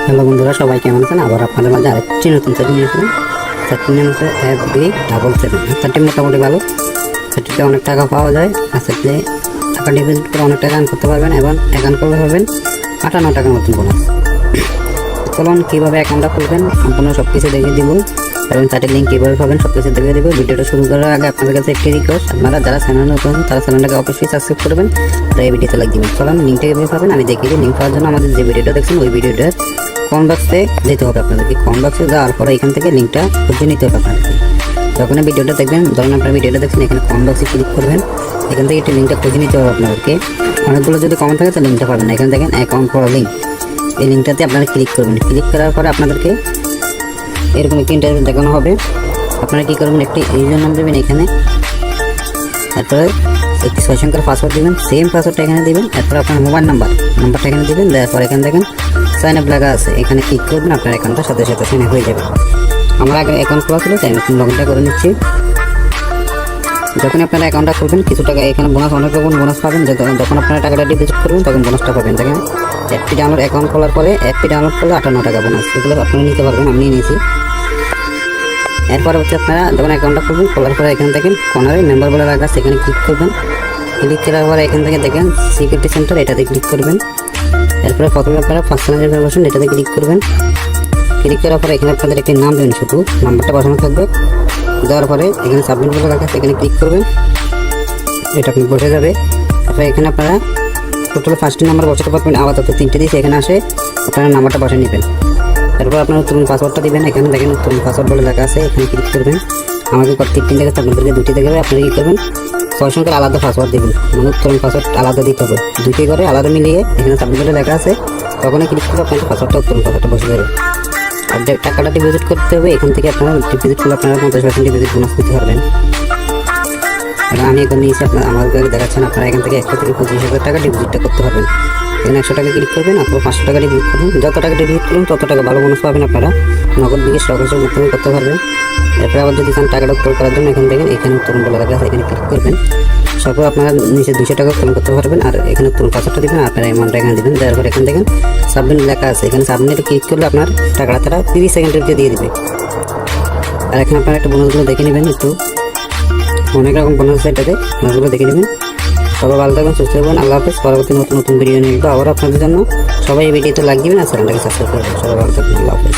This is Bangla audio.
হ্যালো বন্ধুরা, সবাই কেমন আছেন? আবার আপনাদের মাঝে আরেকটি নতুন সেট নিয়ে আসলাম। সেটটির নাম হচ্ছে FB77। সেটটি মোটামুটি ভালো। সেটটিতে অনেক টাকা পাওয়া যায়, আর সেটটি টাকা ডিপোজিট করে অনেক টাকা আর্ন করতে পারবেন এবং অ্যাকাউন্ট করলে পাবেন 58 টাকার মতন বোনাস। চলুন কীভাবে অ্যাকাউন্টটা খুলবেন সম্পূর্ণ সব কিছু দেখিয়ে দিব এবং সাইটের লিঙ্ক কীভাবে পাবেন সব কিছু দেখিয়ে দেবো। ভিডিওটা শুরু করার আগে আপনাদের কাছে একটি রিকোয়েস্ট, আপনারা যারা চ্যানেল নতুন তারা চ্যানেলটাকে অবশ্যই সাবস্ক্রাইব করবেন, তাই এই ভিডিওতে লাইক দিবেন। চলুন লিঙ্কটা কীভাবে পাবেন আমি দেখিয়ে দিই। লিঙ্ক পাওয়ার জন্য আমাদের যে ভিডিওটা দেখছেন ওই ভিডিওটার কমেন্ট বক্সে যেতে হবে আপনাদেরকে। কমেন্ট বক্সে যাওয়ার পরে এখান থেকে লিঙ্কটা খুঁজে নিতে হবে আপনাদেরকে। যখন ভিডিওটা দেখবেন, ধরুন আপনারা ভিডিওটা দেখছেন, এখানে কমেন্ট বক্সে ক্লিক করবেন। এখান থেকে একটি লিঙ্কটা খুঁজে নিতে হবে আপনাদেরকে। অনেকগুলো যদি কমেন্ট থাকে তো লিঙ্কটা পাবেন। এখানে দেখেন অ্যাকাউন্ট করা লিঙ্ক, এই লিঙ্কটাতে আপনারা ক্লিক করবেন। ক্লিক করার পরে আপনাদেরকে এরকম একটি ইন্টারভিউ দেখানো হবে। আপনারা কী করবেন, একটি ইউজার নাম দেবেন এখানে, তারপরে একটি 6 সংখ্যার পাসওয়ার্ড দেবেন, সেম পাসওয়ার্ডটা এখানে দেবেন। তারপরে আপনার মোবাইল নাম্বারটা এখানে দেবেন। দেওয়ার পর এখানে দেখেন সাইন আপ লেখা আছে, এখানে ক্লিক করবেন। আপনার অ্যাকাউন্টটা সাথে সাথে সাইন আপ হয়ে যাবে। আমার আগে অ্যাকাউন্ট খোলা ছিল তাই আমি লগইনটা করে নিচ্ছি। যখন আপনারা অ্যাকাউন্টটা খুলবেন কিছু টাকা এখানে বোনাস, অনেক রকম বোনাস পাবেন। যখন আপনারা টাকাটা ডিপোজিট করবেন তখন বোনাসটা পাবেন। দেখেন অ্যাপটি ডাউনলোড, অ্যাকাউন্ট খোলার পরে অ্যাপটি ডাউনলোড করলে 58 টাকা বোনাস, এগুলো আপনারা নিতে পারবেন। আমি নিয়ে নিয়েছি। এরপরে হচ্ছে আপনারা যখন অ্যাকাউন্টটা খুলবেন, খোলার পরে এখানে দেখেন কর্নারে মেম্বার বলে রাখা আছে, এখানে ক্লিক করবেন। ক্লিক করার পরে এখান থেকে দেখেন সিকিউরিটি সেন্টার, এটাতে ক্লিক করবেন। এরপরে প্রথমে আপনারা পার্সোনাল ইনফরমেশন এটাতে ক্লিক করবেন। ক্লিক করার পরে এখানে আপনাদের একটি নাম দেবেন, শুধু নাম্বারটা বসানো থাকবে। দেওয়ার পরে এখানে সাবমিট বলে রাখা আছে, এখানে ক্লিক করবেন। এটা আপনি বসে যাবে। তারপরে এখানে আপনারা টোটাল 5টি নাম্বার বসাতে পারবেন। আপাতত 3টে দিয়েছে, এখানে আসে আপনারা নাম্বারটা বসে নেবেন। তারপর আপনারা নতুন পাসওয়ার্ডটা দিবেন। এখানে দেখেন নতুন পাসওয়ার্ড বলে লেখা আছে, এখানে ক্লিক করবেন। আমাকে 3 জায়গায় আপনাদেরকে 2টি দেখাবে। আপনারা কী করবেন, 6 সংখ্যার আলাদা পাসওয়ার্ড দেবেন, মানে নতুন পাসওয়ার্ড আলাদা দিতে হবে। 2টি করে আলাদা মিলিয়ে এখানে সাবমিট বলে লেখা আছে, তখনই ক্লিক করলে আপনাদের পাসওয়ার্ডটা নতুন পাসওয়ার্ডটা বসে যাবে। আর টাকাটা ডিপোজিট করতে হবে, এখান থেকে আপনারা ডিপোজিট করলে আপনারা 50% ডিপোজিট বোনাস নিতে পারবেন। এবং আমি এখানে নিয়েছি, আপনারা আমাকে দেখাচ্ছেন, আপনারা এখান থেকে 1 থেকে 25,000 টাকা ডিপোজিটটা করতে পারবেন। এখানে 100 টাকা ক্লিক করবেন, আপনার 500 টাকা ডিপোজিট করবেন। যত টাকা ডিপোজিট করবেন তত টাকা ভালো বোনাস পাবেন। আপনারা নগদ দিকে সহজে উত্তোলন করতে পারবেন। এরপরে আবার যদি চান টাকাটা উত্তোলন করার জন্য এখানে দেখেন এখানে উত্তোলন বলে রাখা আছে, এখানে ক্লিক করবেন। তারপর আপনারা নিচে 200 টাকা উত্তোলন করতে পারবেন। আর এখানে উত্তোলন পাসওয়ার্ডটা দেবেন, আপনারা অ্যামাউন্টটা এখানে দেবেন। দেওয়ার পর এখানে দেখেন সাবমিট লেখা আছে, এখানে সাবমিটে ক্লিক করলে আপনার টাকাটা তারা 30 সেকেন্ডের ভিতরে দিয়ে দেবে। আর এখানে আপনারা একটা বোনাসগুলো দেখে নেবেন, একটু অনেক রকম বোনাস আছে এটাতে, বোনাসগুলো দেখে নেবেন। সবাই ভালো থাকবেন, সুস্থ থাকবেন। আল্লাহ হাফেজ। পরবর্তী নতুন ভিডিও নিয়ে আসবো আবার আপনাদের জন্য। সবাই এই ভিডিওতে লাইক দিবেন আর চ্যানেলটাকে সাবস্ক্রাইব করবেন। সবাই ভালো থাকবেন। আল্লাহ হাফেজ।